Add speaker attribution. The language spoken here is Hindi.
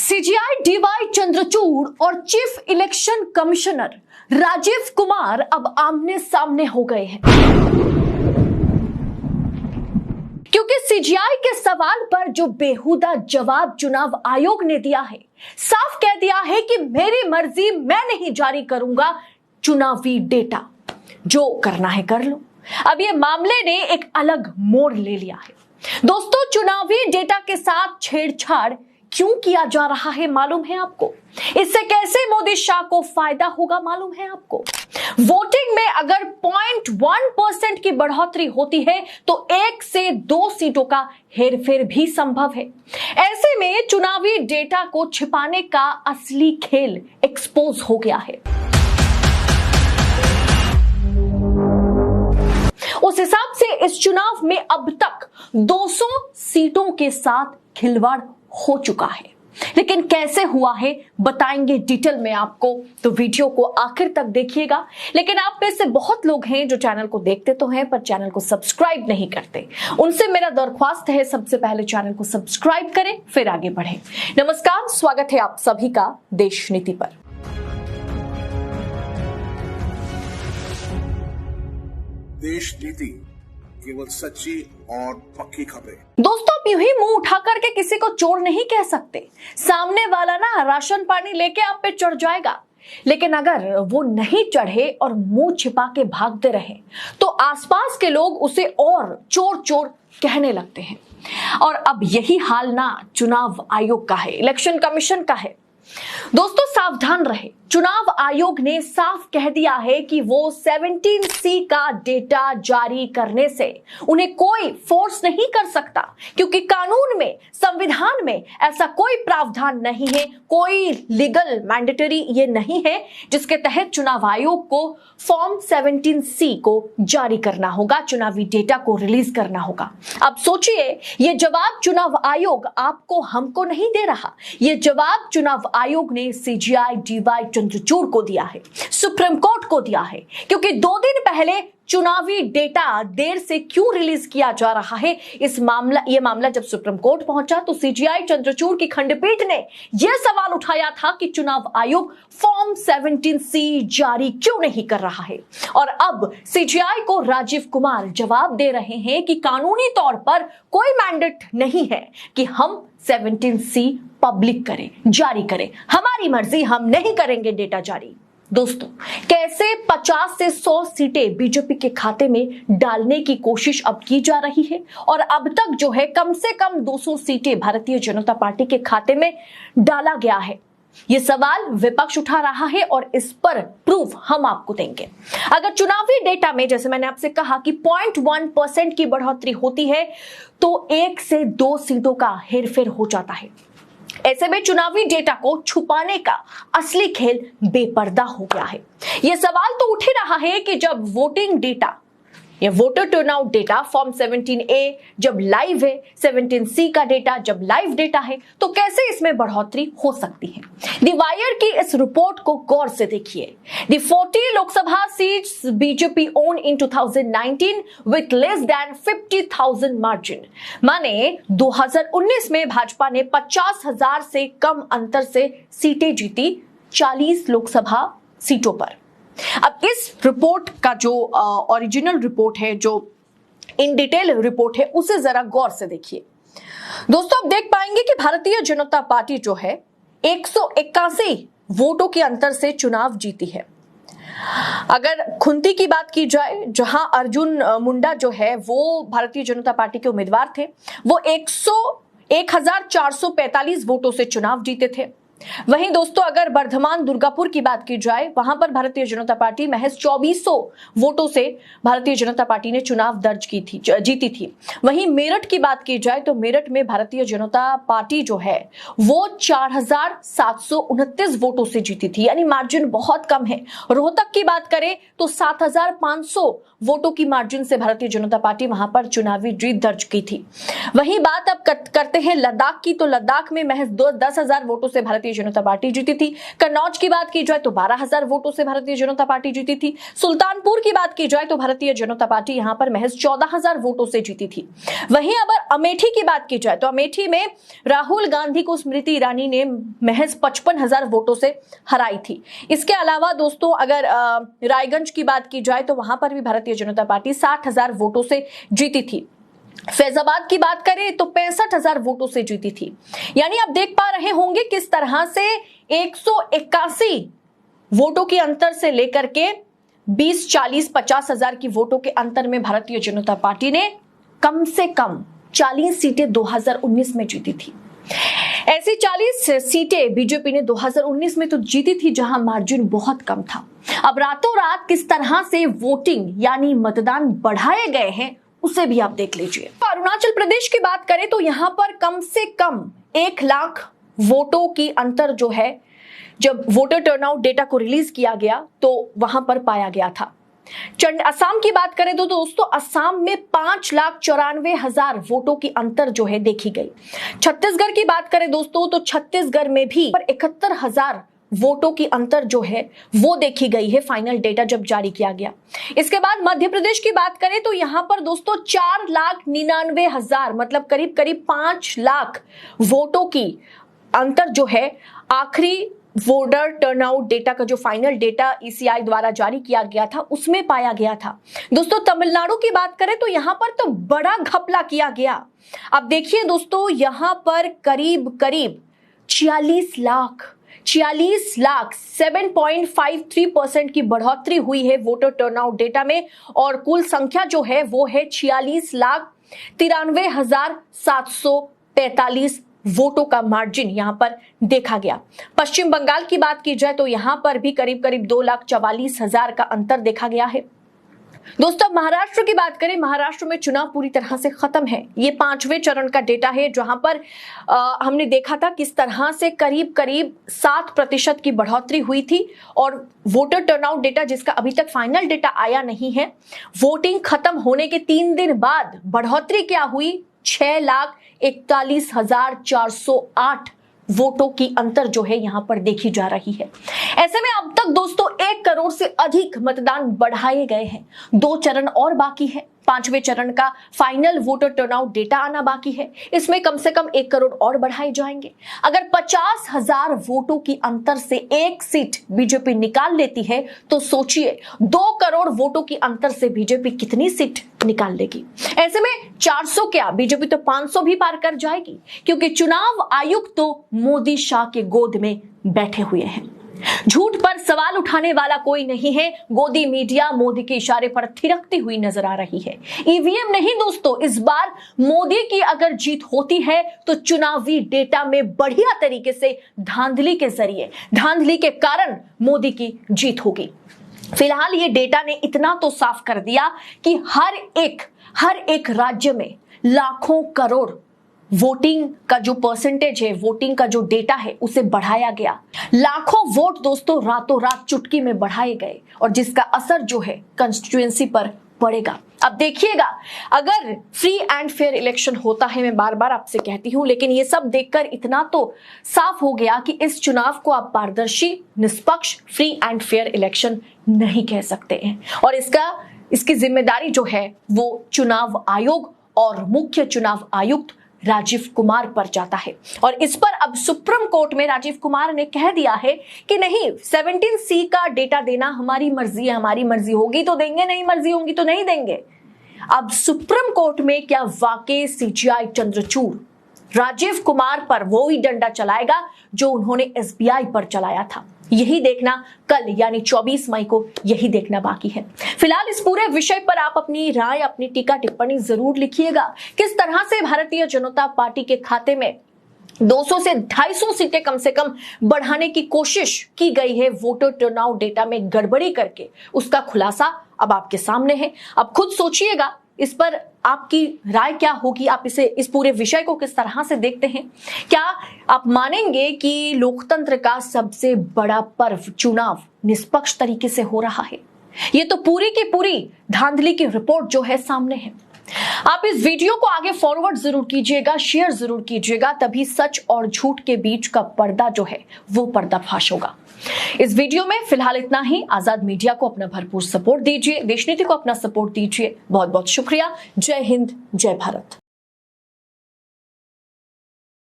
Speaker 1: सीजीआई डीवाई चंद्रचूड़ और chief election commissioner Rajiv Kumar अब आमने सामने हो गए हैं, क्योंकि सीजीआई के सवाल पर जो बेहुदा जवाब चुनाव आयोग ने दिया है, साफ कह दिया है कि मेरी मर्जी, मैं नहीं जारी करूंगा चुनावी डेटा, जो करना है कर लो। अब ये मामले ने एक अलग मोड़ ले लिया है। दोस्तों, चुनावी डेटा के साथ छेड़छाड़ क्यों किया जा रहा है मालूम है आपको? इससे कैसे मोदी शाह को फायदा होगा मालूम है आपको? वोटिंग में अगर 0.1% की बढ़ोतरी होती है तो 1 से 2 सीटों का हेरफेर भी संभव है। ऐसे में चुनावी डेटा को छिपाने का असली खेल एक्सपोज हो गया है। उस हिसाब से इस चुनाव में अब तक 200 सीटों के साथ खिलवाड़ हो चुका है। लेकिन कैसे हुआ है बताएंगे डिटेल में आपको, तो वीडियो को आखिर तक देखिएगा। लेकिन आप में से बहुत लोग हैं जो चैनल को देखते तो हैं पर चैनल को सब्सक्राइब नहीं करते। उनसे मेरा दरख्वास्त है, सबसे पहले चैनल को सब्सक्राइब करें, फिर आगे बढ़ें। नमस्कार, स्वागत है आप सभी का देश नीति पर।
Speaker 2: देश नीति केवल सच्ची और पक्की खबरें।
Speaker 1: दोस्तों, आप यूं ही मुंह उठा करके किसी को चोर नहीं कह सकते। सामने वाला ना राशन पानी लेके आप पे चढ़ जाएगा, लेकिन अगर वो नहीं चढ़े और मुंह छिपा के भागते रहे तो आसपास के लोग उसे और चोर चोर कहने लगते हैं। और अब यही हाल ना चुनाव आयोग का है, इलेक्शन कमीशन का है। दोस्तों, सावधान रहे। चुनाव आयोग ने साफ कह दिया है कि वो 17C का डेटा जारी करने से उन्हें कोई फोर्स नहीं कर सकता, क्योंकि कानून में, संविधान में ऐसा कोई प्रावधान नहीं है, कोई लीगल मैंडेटरी ये नहीं है जिसके तहत चुनाव आयोग को फॉर्म 17C को जारी करना होगा, चुनावी डेटा को रिलीज करना होगा। अब सोचिए, ये जवाब चुनाव आयोग आपको, हमको नहीं दे रहा। ये जवाब चुनाव आयोग ने सीजीआई डीवाई चंद्रचूड़ को दिया है, सुप्रीम कोर्ट को दिया है। क्योंकि 2 दिन पहले चुनावी डेटा देर से क्यों रिलीज किया जा रहा है, ये मामला जब सुप्रीम कोर्ट पहुंचा तो सीजीआई चंद्रचूड़ की खंडपीठ ने यह सवाल उठाया था कि चुनाव आयोग फॉर्म 17C जारी क्यों नहीं कर रहा है। और अब सीजीआई को राजीव कुमार जवाब दे रहे हैं कि कानूनी तौर पर कोई मैंडेट नहीं है कि हम 17C पब्लिक करें, जारी करें। हमारी मर्जी, हम नहीं करेंगे डेटा जारी। दोस्तों, कैसे 50 से 100 सीटें बीजेपी के खाते में डालने की कोशिश अब की जा रही है, और अब तक जो है कम से कम 200 सीटें भारतीय जनता पार्टी के खाते में डाला गया है। ये सवाल विपक्ष उठा रहा है और इस पर प्रूफ हम आपको देंगे। अगर चुनावी डेटा में, जैसे मैंने आपसे कहा कि 0.1% की बढ़ोतरी होती है तो 1 से 2 सीटों का हेरफेर हो जाता है। ऐसे में चुनावी डेटा को छुपाने का असली खेल बेपर्दा हो गया है। यह सवाल तो उठ ही रहा है कि जब वोटिंग डेटा या voter turnout data form 17A जब लाइव है, 17C का डेटा जब लाइव डेटा है, तो कैसे इसमें बढ़ोतरी हो सकती है? द वायर की इस रिपोर्ट को गौर से देखिए। The 40 Lok Sabha seats BJP own in 2019 with less than 50,000 margin, माने 2019 में भाजपा ने 50,000 से कम अंतर से सीटें जीती 40 लोकसभा सीटों पर। अब इस रिपोर्ट का जो ओरिजिनल रिपोर्ट है, जो इन डिटेल रिपोर्ट है, उसे जरा गौर से देखिए। दोस्तों, आप देख पाएंगे कि भारतीय जनता पार्टी जो है 181 वोटों के अंतर से चुनाव जीती है। अगर खुंती की बात की जाए, जहां अर्जुन मुंडा जो है वो भारतीय जनता पार्टी के उम्मीदवार थे, वो 1445 वोटों से चुनाव जीते थे। वहीं दोस्तों, अगर बर्धमान दुर्गापुर की बात की जाए, वहां पर भारतीय जनता पार्टी महज 2400 वोटों से भारतीय जनता पार्टी ने चुनाव जीती थी। वहीं मेरठ की बात की जाए तो मेरठ में भारतीय जनता पार्टी जो है वो 4729 वोटों से जीती थी, यानी मार्जिन बहुत कम है। रोहतक की बात करें तो 7500 वोटों की मार्जिन से भारतीय जनता पार्टी वहां पर चुनावी जीत दर्ज की थी। वहीं बात अब करते हैं लद्दाख की, तो लद्दाख में महज 10,000 वोटों से भारतीय भारतीय जनता पार्टी जीती थी। कन्नौज की बात की जाए तो 12,000 वोटों से भारतीय जनता पार्टी जीती थी। सुल्तानपुर की बात की जाए तो भारतीय जनता पार्टी यहां पर महज 14,000 वोटों से जीती थी। वहीं अगर अमेठी की बात की जाए तो अमेठी में राहुल गांधी को स्मृति ईरानी ने महज 55,000 वोटों से हराई थी। इसके अलावा दोस्तों अगर रायगंज की बात की जाए तो वहां पर भी भारतीय जनता पार्टी 60,000 वोटों से जीती थी। फैजाबाद की बात करें तो 65,000 वोटों से जीती थी। यानी आप देख पा रहे होंगे किस तरह से 181 वोटों के अंतर से लेकर के 20, 40, 50,000 की वोटों के अंतर में भारतीय जनता पार्टी ने कम से कम 40 सीटें 2019 में जीती थी। ऐसी 40 सीटें बीजेपी ने 2019 में तो जीती थी जहां मार्जिन बहुत कम था। अब रातों रात किस तरह से वोटिंग यानी मतदान बढ़ाए गए हैं उसे भी आप देख लीजिए। अरुणाचल प्रदेश की बात करें तो यहां पर कम से कम 1 लाख वोटों की अंतर जो है जब वोटर टर्नआउट डेटा को रिलीज किया गया तो वहां पर पाया गया था। असम की बात करें तो दोस्तों असम में 5,94,000 वोटों की अंतर जो है देखी गई। छत्तीसगढ़ की बात करें दोस्तों तो छत्तीसगढ़ में भी 71,000 वोटों की अंतर जो है वो देखी गई है फाइनल डेटा जब जारी किया गया। इसके बाद मध्य प्रदेश की बात करें तो यहां पर दोस्तों 4,99,000 मतलब करीब करीब 5 लाख वोटों की अंतर जो है आखिरी वोटर टर्नआउट डेटा का जो फाइनल डेटा ईसीआई द्वारा जारी किया गया था उसमें पाया गया था। दोस्तों तमिलनाडु की बात करें तो यहां पर तो बड़ा घपला किया गया। अब देखिए दोस्तों यहां पर करीब करीब 46 लाख 7.53% की बढ़ोतरी हुई है वोटर टर्नआउट डेटा में और कुल संख्या जो है वो है 46,93,743 वोटों का मार्जिन यहां पर देखा गया। पश्चिम बंगाल की बात की जाए तो यहां पर भी करीब करीब 2,44,000 का अंतर देखा गया है। दोस्तों महाराष्ट्र की बात करें, महाराष्ट्र में चुनाव पूरी तरह से खत्म है। ये 5वें चरण का डेटा है जहां पर हमने देखा था किस तरह से करीब करीब 7% की बढ़ोतरी हुई थी और वोटर टर्नआउट डेटा जिसका अभी तक फाइनल डेटा आया नहीं है, वोटिंग खत्म होने के 3 दिन बाद बढ़ोतरी क्या हुई 6,41,408 वोटों की अंतर जो है यहां पर देखी जा रही है। ऐसे में अब तक दोस्तों 1 करोड़ से अधिक मतदान बढ़ाए गए हैं। 2 चरण और बाकी है। 5वें चरण का फाइनल वोटर टर्नआउट डेटा आना बाकी है। इसमें कम से कम 1 करोड़ और बढ़ाए जाएंगे। अगर 50,000 वोटों की अंतर से 1 सीट बीजेपी निकाल लेती है तो सोचिए 2 करोड़ वोटों की अंतर से बीजेपी कितनी सीट निकाल लेगी। ऐसे में 400 क्या बीजेपी तो 500 भी पार कर जाएगी क्योंकि चुनाव आयुक्त तो मोदी शाह के गोद में बैठे हुए हैं। झूठ पर सवाल उठाने वाला कोई नहीं है। गोदी मीडिया मोदी के इशारे पर थिरकती हुई नजर आ रही है। ईवीएम नहीं दोस्तों, इस बार मोदी की अगर जीत होती है तो चुनावी डेटा में बढ़िया तरीके से धांधली के जरिए, धांधली के कारण मोदी की जीत होगी। फिलहाल ये डेटा ने इतना तो साफ कर दिया कि हर एक राज्य में लाखों करोड़ वोटिंग का जो परसेंटेज है, वोटिंग का जो डेटा है उसे बढ़ाया गया। लाखों वोट दोस्तों रातों रात चुटकी में बढ़ाए गए और जिसका असर जो है कंस्टिट्यूएंसी पर पड़ेगा। अब देखिएगा अगर फ्री एंड फेयर इलेक्शन होता है, मैं बार बार आपसे कहती हूं, लेकिन ये सब देखकर इतना तो साफ हो गया कि इस चुनाव को आप पारदर्शी, निष्पक्ष, फ्री एंड फेयर इलेक्शन नहीं कह सकते हैं और इसकी जिम्मेदारी जो है वो चुनाव आयोग और मुख्य चुनाव आयुक्त राजीव कुमार पर जाता है। और इस पर अब सुप्रीम कोर्ट में राजीव कुमार ने कह दिया है कि नहीं, 17C का डेटा देना हमारी मर्जी है, हमारी मर्जी होगी तो देंगे, नहीं मर्जी होगी तो नहीं देंगे। अब सुप्रीम कोर्ट में क्या वाकई सीजीआई चंद्रचूड़ राजीव कुमार पर वो ही डंडा चलाएगा जो उन्होंने एसबीआई पर चलाया था? यही देखना कल यानी 24 मई को यही देखना बाकी है। फिलहाल इस पूरे विषय पर आप अपनी राय, अपनी टीका टिप्पणी जरूर लिखिएगा। किस तरह से भारतीय जनता पार्टी के खाते में 200 से 250 सीटें कम से कम बढ़ाने की कोशिश की गई है वोटर टर्नआउट डेटा में गड़बड़ी करके, उसका खुलासा अब आपके सामने है। अब खुद सोचिएगा इस पर आपकी राय क्या होगी, आप इस पूरे विषय को किस तरह से देखते हैं। क्या आप मानेंगे कि लोकतंत्र का सबसे बड़ा पर्व चुनाव निष्पक्ष तरीके से हो रहा है? ये तो पूरी की पूरी धांधली की रिपोर्ट जो है सामने है। आप इस वीडियो को आगे फॉरवर्ड जरूर कीजिएगा, शेयर जरूर कीजिएगा, तभी सच और झूठ के बीच का पर्दा जो है वो पर्दाफाश होगा। इस वीडियो में फिलहाल इतना ही। आजाद मीडिया को अपना भरपूर सपोर्ट दीजिए, देशनीति को अपना सपोर्ट दीजिए। बहुत बहुत शुक्रिया। जय हिंद, जय भारत।